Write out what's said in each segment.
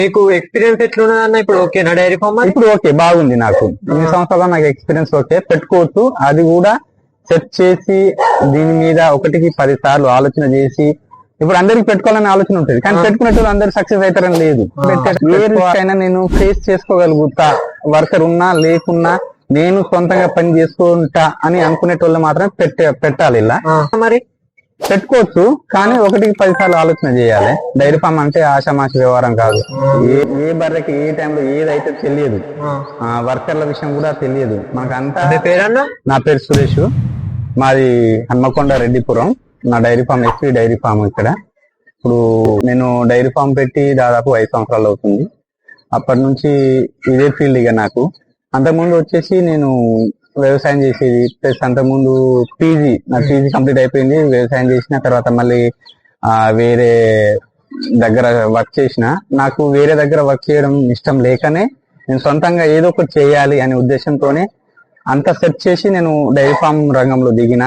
మీకు ఎక్స్పీరియన్స్ ఎట్లున్నది అన్న? ఇప్పుడు ఓకేనా డైరీ ఫార్మ్? ఇప్పుడు ఓకే, బాగుంది. నాకు ఈ సంవత్సరాలు నాకు ఎక్స్పీరియన్స్ ఓకే, పెట్టుకోవచ్చు. అది కూడా సెట్ చేసి దీని మీద 1కి 10 సార్లు ఆలోచన చేసి, ఇప్పుడు అందరికి పెట్టుకోవాలని ఆలోచన ఉంటుంది, కానీ పెట్టుకునేటప్పుడు అందరు సక్సెస్ అవుతారని లేదు. ఏ రిస్క్ అయినా నేను ఫేస్ చేసుకోగలుగుతా, వర్కర్ ఉన్నా లేకున్నా నేను సొంతంగా పని చేసుకుంటా అని అనుకునేటోళ్ళు మాత్రం పెట్టాలి. ఇలా మరి పెట్టుకోవచ్చు, కానీ 1కి 10 సార్లు ఆలోచన చేయాలి. డైరీ ఫామ్ అంటే ఆషామాషి వ్యవహారం కాదు. ఏ బర్రెకి ఏ టైంలో ఏదైతే తెలియదు, వర్కర్ల విషయం కూడా తెలియదు మనకంతా. పేరన్నా? నా పేరు సురేష్, మాది హన్మకొండ రెడ్డిపురం. నా dairy farm SV dairy farm ఇక్కడ. ఇప్పుడు నేను డైరీ ఫామ్ పెట్టి దాదాపు 5 సంవత్సరాలు అవుతుంది. అప్పటి నుంచి ఇదే ఫీల్డ్. ఇక నాకు అంతకుముందు వచ్చేసి నేను వ్యవసాయం చేసేది, ప్లస్ అంతకుముందు నా పీజీ కంప్లీట్ అయిపోయింది. వ్యవసాయం చేసిన తర్వాత మళ్ళీ వేరే దగ్గర వర్క్ చేసిన. నాకు వేరే దగ్గర వర్క్ చేయడం ఇష్టం లేకనే నేను సొంతంగా ఏదో ఒకటి చేయాలి అనే ఉద్దేశంతోనే అంతా సెర్చ్ చేసి నేను డైరీ ఫామ్ రంగంలో దిగిన.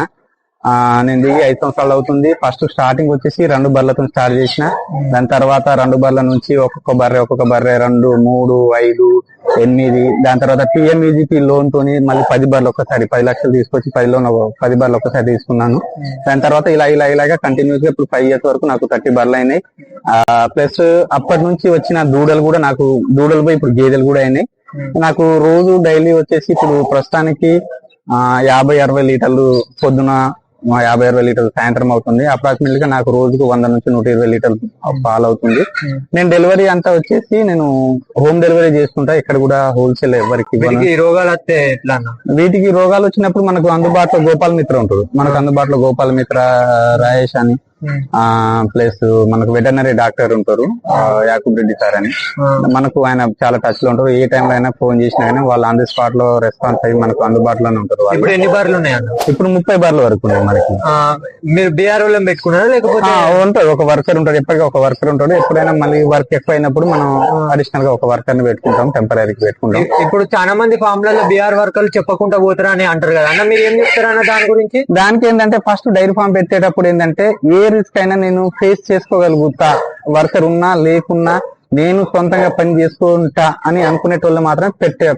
నేను దిగి 5 సంవత్సరాలు అవుతుంది. ఫస్ట్ స్టార్టింగ్ వచ్చేసి 2 బర్రెలతో స్టార్ట్ చేసిన. దాని తర్వాత 2 బర్రెల నుంచి ఒక్కొక్క బర్రె 2, 3, 5, 8, దాని తర్వాత పిఎంఈజీపీ లోన్ తోని మళ్ళీ 10 బర్రెలు ఒక్కసారి 10 లక్షలు తీసుకొచ్చి 10 బర్రెలు ఒక్కసారి తీసుకున్నాను. దాని తర్వాత ఇలాగా కంటిన్యూస్ గా ఇప్పుడు 5 years వరకు నాకు 30 బర్రెలు అయినాయి. ప్లస్ అప్పటి నుంచి వచ్చిన దూడలు కూడా నాకు దూడలు పోయి ఇప్పుడు గేదెలు కూడా అయినాయి. నాకు రోజు డైలీ వచ్చేసి ఇప్పుడు ప్రస్తుతానికి 50-60 లీటర్లు పొద్దున, 50-60 లీటర్లు సాయంత్రం అవుతుంది. అప్రాక్సిమేట్లీ గా నాకు రోజుకు 100 నుంచి 120 లీటర్లు పాలు అవుతుంది. నేను డెలివరీ అంతా వచ్చేసి నేను హోమ్ డెలివరీ చేసుకుంటా. ఇక్కడ కూడా హోల్సేల్ ఎవరికి. రోగాలు వస్తే ఎట్లా? వీటికి రోగాలు వచ్చినప్పుడు మనకు అందుబాటులో గోపాల్ మిత్ర ఉంటాడు. మనకు అందుబాటులో గోపాల్ మిత్ర, రాయేష్ అని, ప్లస్ మనకు వెటర్నరీ డాక్టర్ ఉంటారు యాకూబ్ రెడ్డి సార్ అని. మనకు ఆయన చాలా టచ్ లో ఉంటారు. ఏ టైంలో అయినా ఫోన్ చేసినా కానీ వాళ్ళు ఆన్ ది స్పాట్ లో రెస్పాన్స్ అయ్యి మనకు అందుబాటులోనే ఉంటారు. ఇప్పుడు ఎన్ని బర్రెలు ఉన్నాయన్న? ఇప్పుడు 30 బర్రెల వరకు ఉన్నాయి మనకి. మీరు బీఆర్ఓ పెట్టుకున్నారా లేకపోతే? ఉంటాడు, ఒక వర్కర్ ఉంటాడు. ఎప్పటికీ ఒక వర్కర్ ఉంటాడు. ఎప్పుడైనా మళ్ళీ వర్క్ ఎక్కువ అయినప్పుడు మనం అడిషనల్ గా ఒక వర్కర్ ని పెట్టుకుంటాం, టెంపరీకి పెట్టుకుంటాం. ఇప్పుడు చాలా మంది ఫామ్లలో బీఆర్ వర్కర్లు చెప్పకుండా పోతారా అని అంటారు కదా అన్న, మీరు ఏం చెప్తారన్న దాని గురించి? దానికి ఏంటంటే ఫస్ట్ డైరీ ఫామ్ పెట్టేటప్పుడు ఏంటంటే ఏ రిస్క్ అయినా నేను ఫేస్ చేసుకోగలుగుతా, వర్కర్ ఉన్నా లేకున్నా నేను సొంతంగా పని చేసుకుంటా అని అనుకునేటోళ్ళు మాత్రం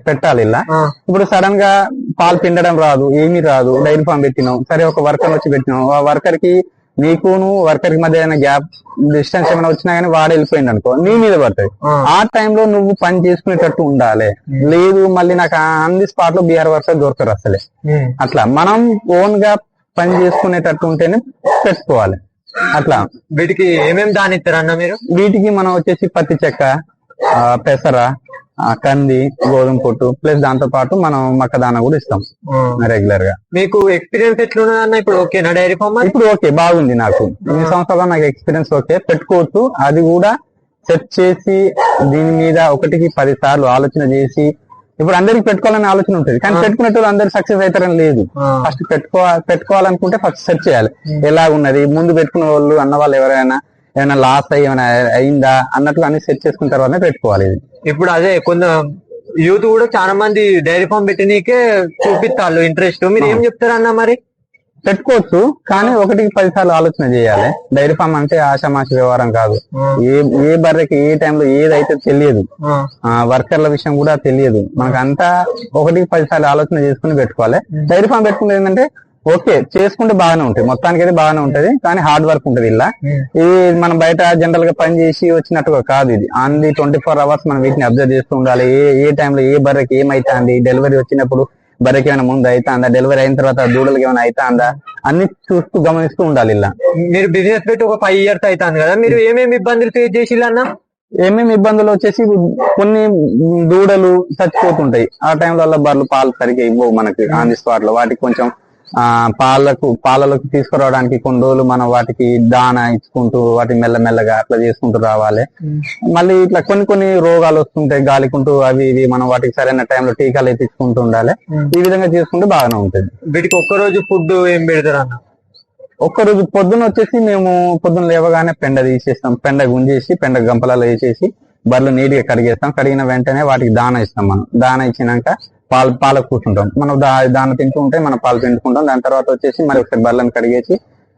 పెట్టాలి. ఇలా ఇప్పుడు సడన్ గా పాలు పిండడం రాదు, ఏమీ రాదు, డైరీ ఫామ్ పెట్టినావు, సరే ఒక వర్కర్ వచ్చి పెట్టినావు, ఆ వర్కర్ కి నీకును వర్కర్ కి మధ్య ఏదైనా గ్యాప్ డిస్టెన్స్ ఏమైనా వచ్చినా గానీ వాడు వెళ్ళిపోయింది అనుకో, నీ మీద పడుతుంది. ఆ టైంలో నువ్వు పని చేసుకునేటట్టు ఉండాలి. లేదు మళ్ళీ నాకు ఆన్ ది స్పాట్ లో బీఆర్ వర్కర్ దొరకరు అసలే. అట్లా మనం ఓన్ గా పని చేసుకునేటట్టు ఉంటేనే పెట్టుకోవాలి. అట్లా వీటికి ఏమేమి దాని ఇస్తారన్న మీరు? వీటికి మనం వచ్చేసి పత్తి చెక్క, పెసర, కంది, గోధుమ పొట్టు, ప్లస్ దాంతో పాటు మనం మక్కదాన కూడా ఇస్తాం రెగ్యులర్ గా. మీకు ఎక్స్పీరియన్స్ ఎట్లున్నది అన్న? ఇప్పుడు ఓకేనా డైరీ ఫార్మ్? ఇప్పుడు ఓకే, బాగుంది. నాకు ఈ సంవత్సరాలు నాకు ఎక్స్పీరియన్స్ ఓకే, పెట్టుకోవచ్చు. అది కూడా సెట్ చేసి దీని మీద 1కి 10 సార్లు ఆలోచన చేసి, ఇప్పుడు అందరికి పెట్టుకోవాలని ఆలోచన ఉంటుంది, కానీ పెట్టుకునేటప్పుడు అందరు సక్సెస్ అవుతారని లేదు. ఫస్ట్ పెట్టుకోవాలనుకుంటే ఫస్ట్ సెర్చ్ చేయాలి ఎలా ఉన్నది. ముందు పెట్టుకున్న వాళ్ళు అన్న వాళ్ళు ఎవరైనా ఏమైనా లాస్ అయ్యి ఏమైనా అయిందా అన్నట్లు అన్ని సెర్చ్ చేసుకున్న తర్వాత పెట్టుకోవాలి. ఇది ఇప్పుడు అదే కొంత యూత్ కూడా చాలా మంది డైరీ ఫామ్ పెట్టినకే చూపిస్తారు ఇంట్రెస్ట్. మీరు ఏం చెప్తారన్న? మరి పెట్టుకోవచ్చు, కానీ 1కి 10 సార్లు ఆలోచన చేయాలి. డైరీ ఫామ్ అంటే ఆషామాషి వ్యవహారం కాదు. ఏ బర్రెకి ఏ టైంలో ఏదైతే తెలియదు, వర్కర్ల విషయం కూడా తెలియదు మనకంతా. 1కి 10 సార్లు ఆలోచన చేసుకుని పెట్టుకోవాలి. డైరీ ఫామ్ పెట్టుకుంటే ఏంటంటే ఓకే చేసుకుంటే బాగానే ఉంటుంది, మొత్తానికి అయితే బాగానే ఉంటది, కానీ హార్డ్ వర్క్ ఉంటది. ఇలా ఇది మనం బయట జనరల్ గా పని చేసి వచ్చినట్టుగా కాదు. ఇది ఆన్ ది 24 hours మనం వీటిని అబ్జర్వ్ చేస్తూ ఉండాలి. ఏ టైంలో ఏ బర్రెకి ఏమైతుంది, డెలివరీ వచ్చినప్పుడు బర్రెకి ఏమైనా ముందు అవుతుందా, డెలివరీ అయిన తర్వాత దూడలకి ఏమైనా అవుతుందా అన్ని చూస్తూ గమనిస్తూ ఉండాలి. ఇలా మీరు బిజినెస్ పెట్టి ఒక 5 years అవుతుంది కదా, మీరు ఏమేమి ఇబ్బందులు ఫేస్ చేసిల్లన్నా? ఏమేమి ఇబ్బందులు వచ్చేసి కొన్ని దూడలు చచ్చిపోతుంటాయి. ఆ టైంలో బర్రెలు పాలు సరిగ్గా ఇవ్వవు మనకి ఆన్ ది స్పాట్ లో. వాటికి కొంచెం పాలలకు తీసుకురావడానికి కొన్ని రోజులు మనం వాటికి దానా ఇచ్చుకుంటూ వాటిని మెల్లమెల్లగా అట్లా చేసుకుంటూ రావాలి. మళ్ళీ ఇట్లా కొన్ని రోగాలు వస్తుంటాయి గాలికుంటూ, అవి ఇవి మనం వాటికి సరైన టైంలో టీకాలు ఎత్తించుకుంటూ ఉండాలి. ఈ విధంగా చేసుకుంటే బాగానే ఉంటుంది. వీటికి ఒక్కరోజు ఫుడ్ ఏం పెడతారు అన్న? ఒక్కరోజు పొద్దున వచ్చేసి మేము పొద్దున లేవగానే పెండ తీసేస్తాం, పెండ గుంజేసి పెండ గంపలలో వేసేసి బర్రెలు నీట్ గా కడిగేస్తాం. కడిగిన వెంటనే వాటికి దానా ఇస్తాం. మనం దానా ఇచ్చినాక పాలకు కూర్చుంటాం. మనం దాన్ని తింటూ ఉంటే మనం పాలు పిండుకుంటాం. దాని తర్వాత వచ్చేసి మరి ఒకసారి బర్రెలను కడిగేసి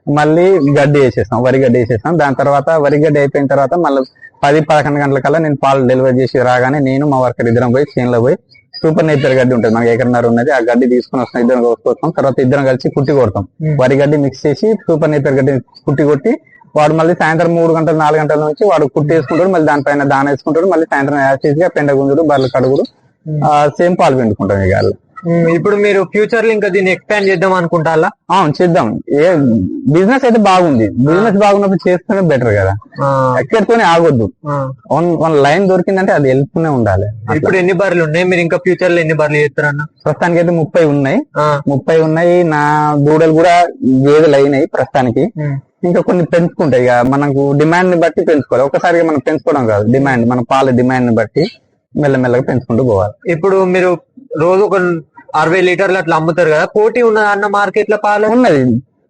మళ్ళీ గడ్డి వేసేస్తాం, వరి గడ్డి వేసేస్తాం. దాని తర్వాత వరి గడ్డి అయిపోయిన తర్వాత మళ్ళీ 10-11 గంటల కల్లా నేను పాలు డెలివరీ చేసి రాగానే నేను మా వర్కర్ ఇద్దరం పోయి చేనులో పోయి సూపర్ నేచర్ గడ్డి ఉంటుంది, మనకి ఎకరన్నర ఉన్నది, ఆ గడ్డి తీసుకుని వస్తాం, ఇద్దరం కోసుకొస్తాం. తర్వాత ఇద్దరం కలిసి కుట్టి కొడతాం. వరి గడ్డి మిక్స్ చేసి సూపర్ నేచర్ గడ్డి కుట్టి కొట్టి వాడు మళ్ళీ సాయంత్రం 3 గంటలు 4 గంటల నుంచి వాడు కుట్టి వేసుకుంటాడు, మళ్ళీ దానిపైన దాన వేసుకుంటాడు, మళ్ళీ సాయంత్రం యాసిడ్గా పెండ గుంజుడు, బర్రెలు కడుగుడు, సేమ్ పాలు పిండుకుంటాం ఇక. ఇప్పుడు మీరు ఫ్యూచర్ లో ఇంకా దీన్ని ఎక్స్పాండ్ చేద్దాం అనుకుంటారా? అవును, చేద్దాం. బిజినెస్ అయితే బాగుంది, బిజినెస్ బాగున్నప్పుడు చేస్తేనే బెటర్ కదా, ఎక్కడితోనే ఆగొద్దు. వన్ లైన్ దొరికిందంటే అది వెళ్తూనే ఉండాలి. ఇప్పుడు ఎన్ని బర్రెలు ఉన్నాయి, మీరు ఇంకా ఫ్యూచర్ లో ఎన్ని బర్రెలు చేస్తారన్న? ప్రస్తుతానికి అయితే 30 ఉన్నాయి. నా దూడలు కూడా గేదెలు అయినాయి ప్రస్తుతానికి. ఇంకా కొన్ని పెంచుకుంటాయి, ఇక మనకు డిమాండ్ ని బట్టి పెంచుకోవాలి. ఒకసారిగా మనం పెంచుకోవడం కాదు, డిమాండ్, మన పాల డిమాండ్ ని బట్టి మెల్లమెల్లగా పెంచుకుంటూ పోవాలి. ఇప్పుడు మీరు రోజు ఒక 60 లీటర్లు అట్లా అమ్ముతారు కదా, పోటీ ఉన్నదా అన్న మార్కెట్ లో? పాలు ఉన్నది,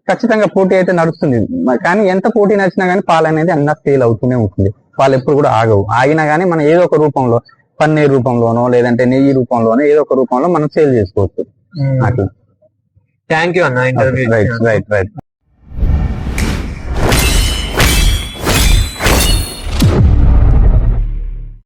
ఖచ్చితంగా పోటీ అయితే నడుస్తుంది. కానీ ఎంత పోటీ నచ్చినా గానీ పాలు అనేది అన్న సేల్ అవుతూనే ఉంటుంది. పాలు ఎప్పుడు కూడా ఆగవు. ఆగినా గానీ మనం ఏదో ఒక రూపంలో, పన్నీర్ రూపంలోనో లేదంటే నెయ్యి రూపంలోనో ఏదో ఒక రూపంలో మనం సేల్ చేసుకోవచ్చు అట్లా. థ్యాంక్ యూ అన్న ఇంటర్వ్యూ. రైట్.